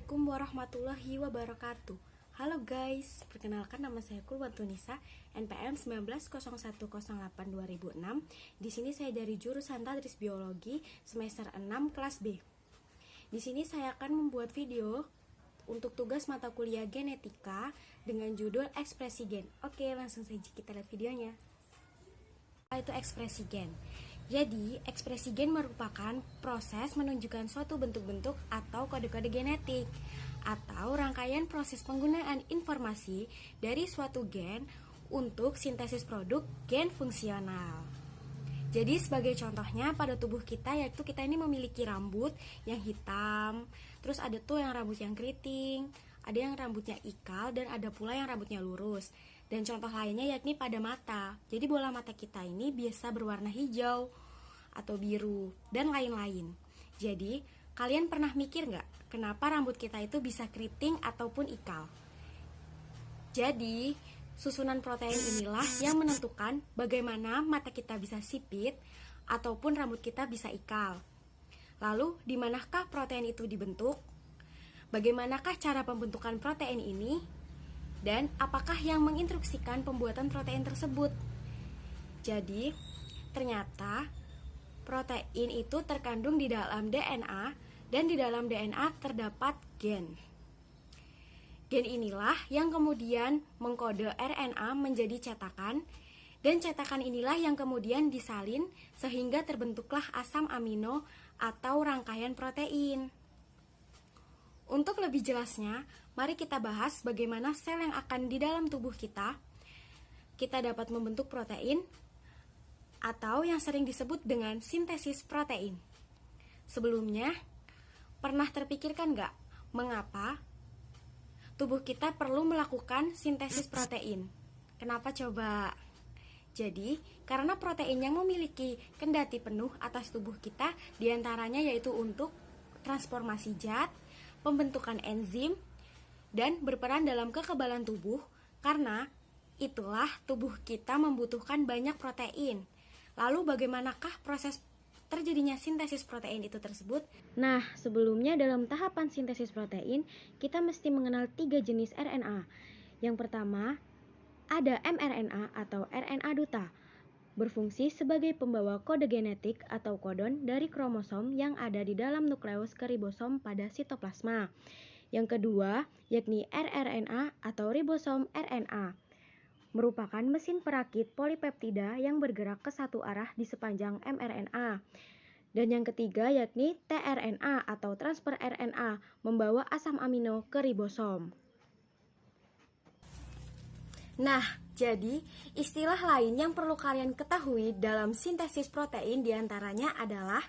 Assalamualaikum warahmatullahi wabarakatuh. Halo guys, perkenalkan nama saya Kulwatunisa, NPM 190108-2006. Di sini saya dari jurusan Tadris Biologi semester 6 kelas B. Di sini saya akan membuat video untuk tugas mata kuliah genetika dengan judul ekspresi gen. Oke, langsung saja kita lihat videonya. Apa itu ekspresi gen? Jadi, ekspresi gen merupakan proses menunjukkan suatu bentuk-bentuk atau kode-kode genetik atau rangkaian proses penggunaan informasi dari suatu gen untuk sintesis produk gen fungsional. Jadi sebagai contohnya pada tubuh kita, yaitu kita ini memiliki rambut yang hitam, terus ada tuh yang rambut yang keriting, ada yang rambutnya ikal, dan ada pula yang rambutnya lurus. Dan contoh lainnya yakni pada mata. Jadi bola mata kita ini biasa berwarna hijau atau biru dan lain-lain. Jadi kalian pernah mikir nggak kenapa rambut kita itu bisa keriting ataupun ikal? Jadi susunan protein inilah yang menentukan bagaimana mata kita bisa sipit ataupun rambut kita bisa ikal. Lalu di manakah protein itu dibentuk? Bagaimanakah cara pembentukan protein ini? Dan apakah yang menginstruksikan pembuatan protein tersebut? Jadi, ternyata protein itu terkandung di dalam DNA, dan di dalam DNA terdapat gen. Gen inilah yang kemudian mengkode RNA menjadi cetakan, dan cetakan inilah yang kemudian disalin sehingga terbentuklah asam amino atau rangkaian protein. Untuk lebih jelasnya, mari kita bahas bagaimana sel yang akan di dalam tubuh kita dapat membentuk protein atau yang sering disebut dengan sintesis protein. Sebelumnya, pernah terpikirkan nggak mengapa tubuh kita perlu melakukan sintesis protein? Kenapa coba? Jadi, karena protein yang memiliki kendati penuh atas tubuh kita diantaranya yaitu untuk transformasi zat, pembentukan enzim, dan berperan dalam kekebalan tubuh. Karena itulah tubuh kita membutuhkan banyak protein. Lalu bagaimanakah proses terjadinya sintesis protein itu tersebut? Nah, sebelumnya dalam tahapan sintesis protein, kita mesti mengenal 3 jenis RNA. Yang pertama, ada mRNA atau RNA duta, berfungsi sebagai pembawa kode genetik atau kodon dari kromosom yang ada di dalam nukleus ke ribosom pada sitoplasma. Yang kedua, yakni rRNA atau ribosom RNA, merupakan mesin perakit polipeptida yang bergerak ke satu arah di sepanjang mRNA. Dan yang ketiga yakni tRNA atau transfer RNA, membawa asam amino ke ribosom. Nah, jadi istilah lain yang perlu kalian ketahui dalam sintesis protein diantaranya adalah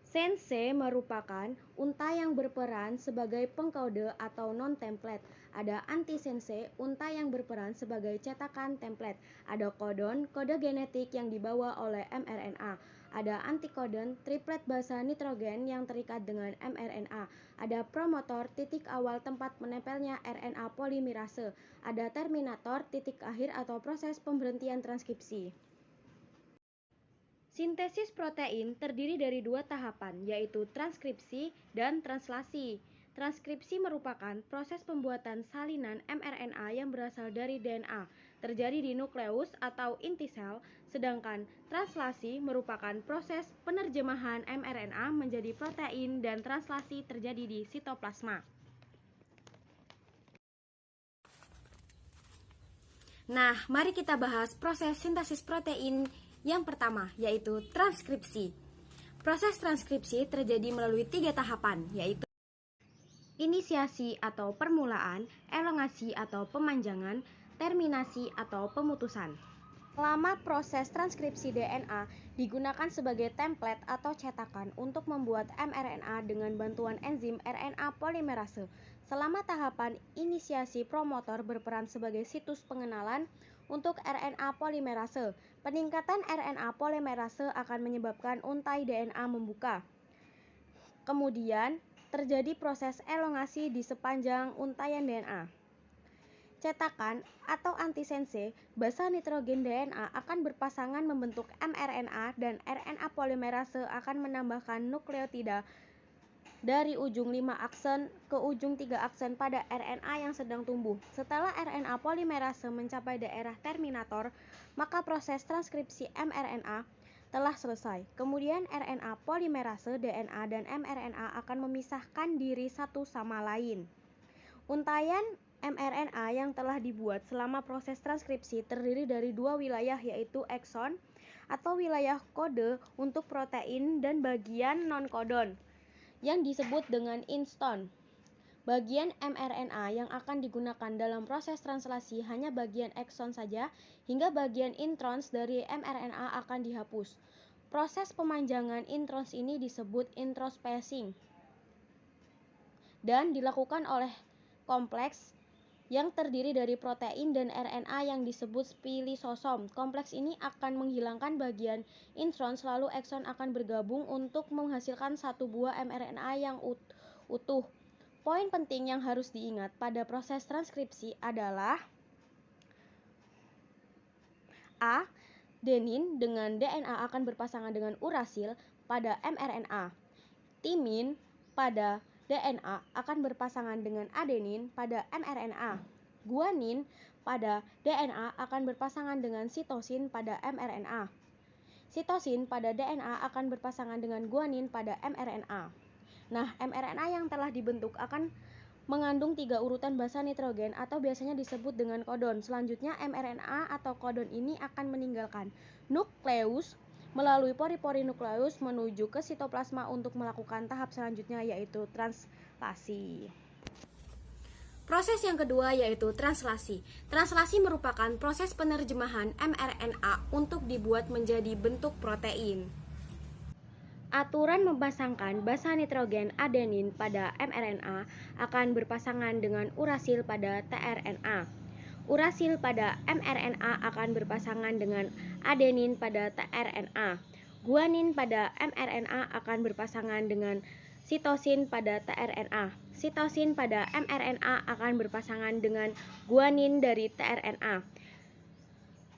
sense merupakan unta yang berperan sebagai pengkode atau non-template. Ada antisense, unta yang berperan sebagai cetakan template. Ada kodon, kode genetik yang dibawa oleh mRNA. Ada antikodon, triplet basa nitrogen yang terikat dengan mRNA. Ada promotor, titik awal tempat menempelnya RNA polimerase. Ada terminator, titik akhir atau proses pemberhentian transkripsi. Sintesis protein terdiri dari 2 tahapan, yaitu transkripsi dan translasi. Transkripsi merupakan proses pembuatan salinan mRNA yang berasal dari DNA, terjadi di nukleus atau inti sel, sedangkan translasi merupakan proses penerjemahan mRNA menjadi protein dan translasi terjadi di sitoplasma. Nah, mari kita bahas proses sintesis protein yang pertama, yaitu transkripsi. Proses transkripsi terjadi melalui 3 tahapan, yaitu inisiasi atau permulaan, elongasi atau pemanjangan, terminasi atau pemutusan. Selama proses transkripsi DNA digunakan sebagai template atau cetakan untuk membuat mRNA dengan bantuan enzim RNA polimerase. Selama tahapan inisiasi, promotor berperan sebagai situs pengenalan untuk RNA polimerase. Peningkatan RNA polimerase akan menyebabkan untai DNA membuka. Kemudian terjadi proses elongasi di sepanjang untaian DNA. Cetakan atau antisense basa nitrogen DNA akan berpasangan membentuk mRNA dan RNA polimerase akan menambahkan nukleotida dari ujung 5 aksen ke ujung 3 aksen pada RNA yang sedang tumbuh. Setelah RNA polimerase mencapai daerah terminator, maka proses transkripsi mRNA telah selesai. Kemudian RNA polimerase, DNA, dan mRNA akan memisahkan diri satu sama lain. Untaian mRNA yang telah dibuat selama proses transkripsi terdiri dari dua wilayah, yaitu ekson atau wilayah kode untuk protein dan bagian non-kodon yang disebut dengan inston. Bagian mRNA yang akan digunakan dalam proses translasi hanya bagian ekson saja, hingga bagian introns dari mRNA akan dihapus. Proses pemanjangan introns ini disebut introspacing dan dilakukan oleh kompleks yang terdiri dari protein dan RNA yang disebut spilisosom. Kompleks ini akan menghilangkan bagian introns, lalu ekson akan bergabung untuk menghasilkan satu buah mRNA yang utuh. Poin penting yang harus diingat pada proses transkripsi adalah A. Adenin dengan DNA akan berpasangan dengan urasil pada mRNA. Timin pada DNA akan berpasangan dengan adenin pada mRNA. Guanin pada DNA akan berpasangan dengan sitosin pada mRNA. Sitosin pada DNA akan berpasangan dengan guanin pada mRNA. Nah, mRNA yang telah dibentuk akan mengandung 3 urutan basa nitrogen atau biasanya disebut dengan kodon. Selanjutnya, mRNA atau kodon ini akan meninggalkan nukleus melalui pori-pori nukleus menuju ke sitoplasma untuk melakukan tahap selanjutnya, yaitu translasi. Proses yang kedua yaitu translasi. Translasi merupakan proses penerjemahan mRNA untuk dibuat menjadi bentuk protein. Aturan memasangkan basa nitrogen adenin pada mRNA akan berpasangan dengan urasil pada tRNA. Urasil pada mRNA akan berpasangan dengan adenin pada tRNA. Guanin pada mRNA akan berpasangan dengan sitosin pada tRNA. Sitosin pada mRNA akan berpasangan dengan guanin dari tRNA.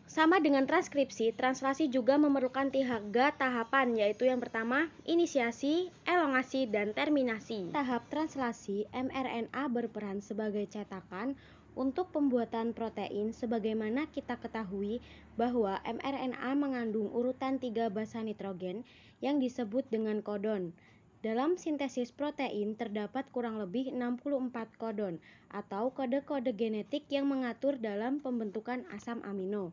Sama dengan transkripsi, translasi juga memerlukan 3 tahapan, yaitu yang pertama, inisiasi, elongasi, dan terminasi. Tahap translasi, mRNA berperan sebagai cetakan untuk pembuatan protein. Sebagaimana kita ketahui bahwa mRNA mengandung urutan 3 basa nitrogen yang disebut dengan kodon. Dalam sintesis protein terdapat kurang lebih 64 kodon atau kode-kode genetik yang mengatur dalam pembentukan asam amino.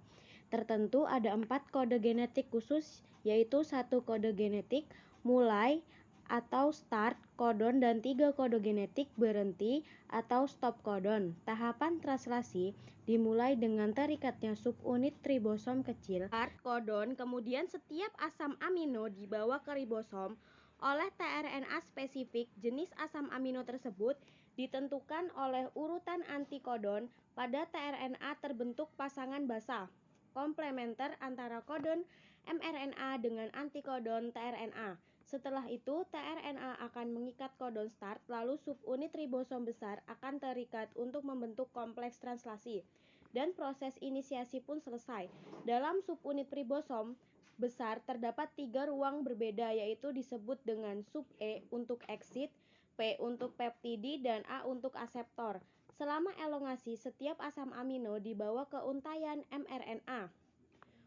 Tertentu ada 4 kode genetik khusus, yaitu 1 kode genetik mulai atau start kodon dan 3 kode genetik berhenti atau stop kodon. Tahapan translasi dimulai dengan terikatnya subunit ribosom kecil start kodon, kemudian setiap asam amino dibawa ke ribosom oleh tRNA spesifik. Jenis asam amino tersebut ditentukan oleh urutan antikodon pada tRNA. Terbentuk pasangan basa komplementer antara kodon mRNA dengan antikodon tRNA. Setelah itu, tRNA akan mengikat kodon start, lalu subunit ribosom besar akan terikat untuk membentuk kompleks translasi, dan proses inisiasi pun selesai. Dalam subunit ribosom besar terdapat 3 ruang berbeda, yaitu disebut dengan sub E untuk exit, P untuk peptidi, dan A untuk aseptor. Selama elongasi, setiap asam amino dibawa ke untaian mRNA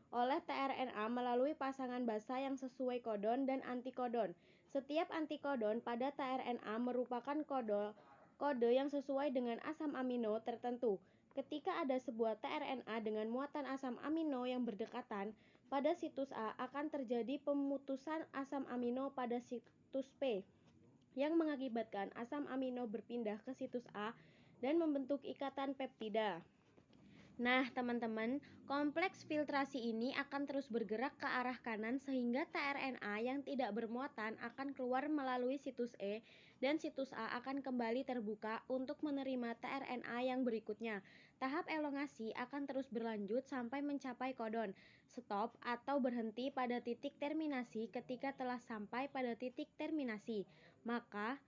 oleh tRNA melalui pasangan basa yang sesuai kodon dan antikodon. Setiap antikodon pada tRNA merupakan kode yang sesuai dengan asam amino tertentu. Ketika ada sebuah tRNA dengan muatan asam amino yang berdekatan pada situs A, akan terjadi pemutusan asam amino pada situs P yang mengakibatkan asam amino berpindah ke situs A dan membentuk ikatan peptida. Nah, teman-teman, kompleks filtrasi ini akan terus bergerak ke arah kanan sehingga tRNA yang tidak bermuatan akan keluar melalui situs E dan situs A akan kembali terbuka untuk menerima tRNA yang berikutnya. Tahap elongasi akan terus berlanjut sampai mencapai kodon stop atau berhenti pada titik terminasi. Ketika telah sampai pada titik terminasi, maka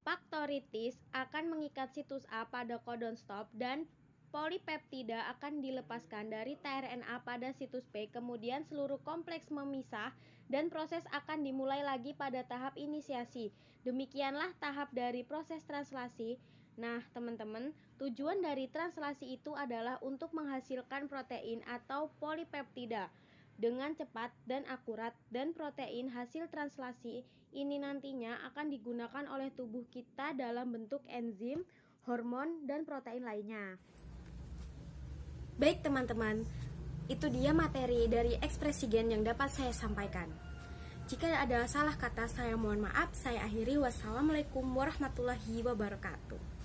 faktoritis akan mengikat situs A pada kodon stop dan polipeptida akan dilepaskan dari tRNA pada situs P, kemudian seluruh kompleks memisah dan proses akan dimulai lagi pada tahap inisiasi. Demikianlah tahap dari proses translasi. Nah, teman-teman, tujuan dari translasi itu adalah untuk menghasilkan protein atau polipeptida dengan cepat dan akurat, dan protein hasil translasi ini nantinya akan digunakan oleh tubuh kita dalam bentuk enzim, hormon, dan protein lainnya. Baik teman-teman, itu dia materi dari ekspresi gen yang dapat saya sampaikan. Jika ada salah kata, saya mohon maaf. Saya akhiri. Wassalamualaikum warahmatullahi wabarakatuh.